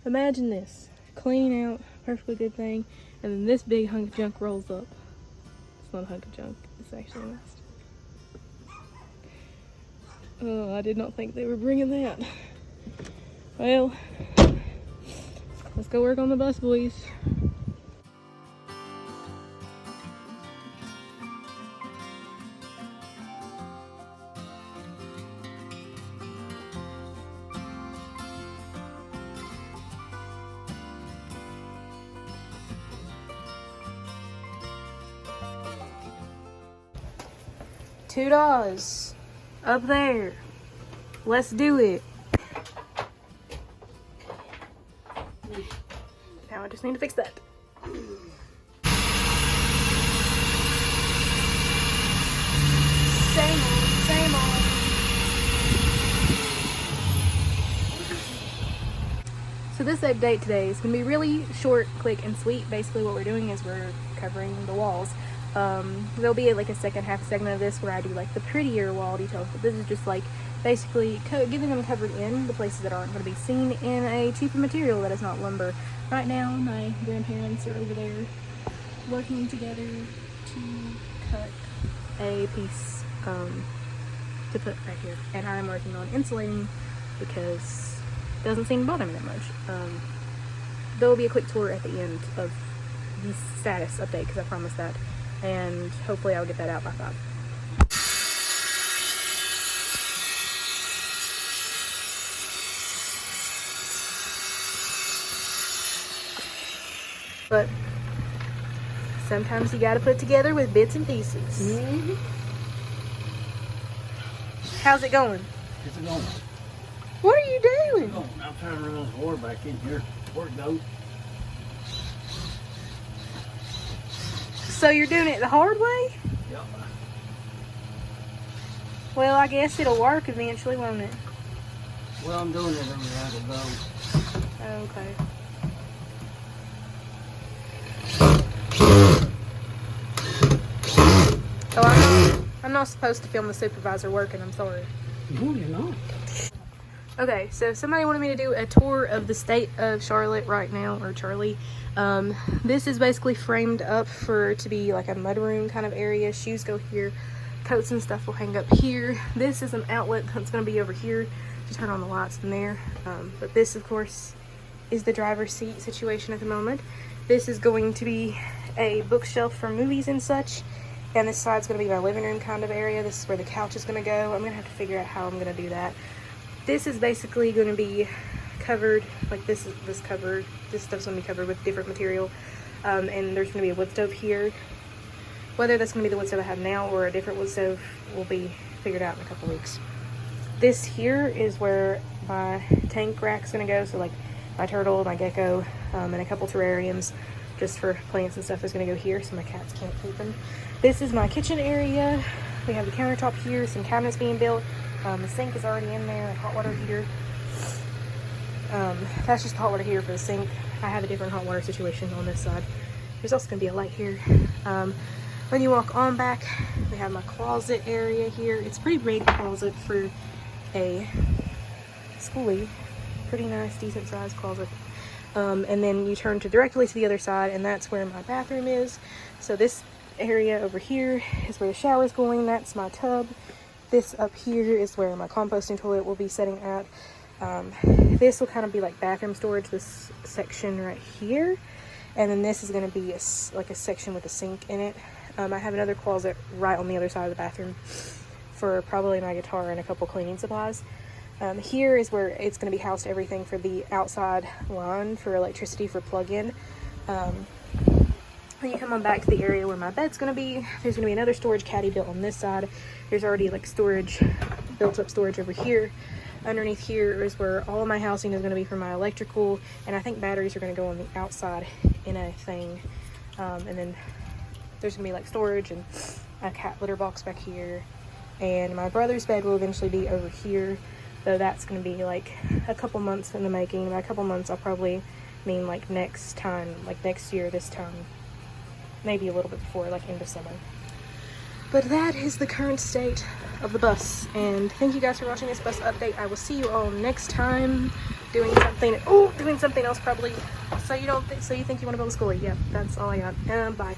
Imagine this, clean out, perfectly good thing, and then this big hunk of junk rolls up. It's not a hunk of junk, it's actually a nest. Oh, I did not think they were bringing that. Well, let's go work on the bus, boys. $2 up there. Let's do it. Now I just need to fix that. Same old, same old. So this update today is going to be really short, quick, and sweet. Basically what we're doing is we're covering the walls. There'll be like a second half segment of this where I do like the prettier wall details, but this is just like basically getting them covered in the places that aren't going to be seen in a cheaper material that is not lumber. Right now my grandparents are over there working together to cut a piece to put right here, and I'm working on insulating because it doesn't seem to bother me that much. There will be a quick tour at the end of the status update because I promised that, and hopefully I'll get that out by 5. But sometimes you gotta put together with bits and pieces. Mm-hmm. How's it going? It's going. What are you doing? I'm trying to run this water back in here. Where it goes? So you're doing it the hard way? Yep. Well, I guess it'll work eventually, won't it? Well, I'm doing it every night it goes. Okay. Oh, I'm not supposed to film the supervisor working, I'm sorry. No, you're not. Okay, so somebody wanted me to do a tour of the state of Charlotte right now, or Charlie. This is basically framed up to be like a mudroom kind of area. Shoes go here, coats and stuff will hang up here. This is an outlet that's going to be over here to turn on the lights in there. But this, of course, is the driver's seat situation at the moment. This is going to be a bookshelf for movies and such. And this side's going to be my living room kind of area. This is where the couch is going to go. I'm going to have to figure out how I'm going to do that. This is basically going to be covered, like this covered. This stuff's going to be covered with different material. And there's going to be a wood stove here. Whether that's going to be the wood stove I have now or a different wood stove will be figured out in a couple weeks. This here is where my tank rack's going to go. So like my turtle, my gecko, and a couple terrariums just for plants and stuff is going to go here so my cats can't keep them. This is my kitchen area. We have the countertop here, some cabinets being built. The sink is already in there, a hot water heater. That's just the hot water heater for the sink. I have a different hot water situation on this side. There's also going to be a light here. When you walk on back, we have my closet area here. It's a pretty big closet for a Skoolie. Pretty nice, decent sized closet. And then you turn directly to the other side, and that's where my bathroom is. So this area over here is where the shower is going. That's my tub. This up here is where my composting toilet will be setting at. This will kind of be like bathroom storage, this section right here. And then this is going to be like a section with a sink in it. I have another closet right on the other side of the bathroom for probably my guitar and a couple cleaning supplies. Here is where it's going to be housed everything for the outside line for electricity for plug-in. When you come on back to the area where my bed's going to be, there's going to be another storage caddy built on this side. There's already like storage, built up storage over here. Underneath here is where all of my housing is going to be for my electrical, and I think batteries are going to go on the outside in a thing. And then there's going to be like storage and a cat litter box back here. And my brother's bed will eventually be over here, though that's going to be like a couple months in the making. By a couple months, I'll probably mean like next time, like next year, this time. Maybe a little bit before, like end of summer. But that is the current state of the bus. And thank you guys for watching this bus update. I will see you all next time. doing something. Oh, doing something else probably. So you don't. So you think you want to build a schoolie? Yeah, that's all I got. Bye.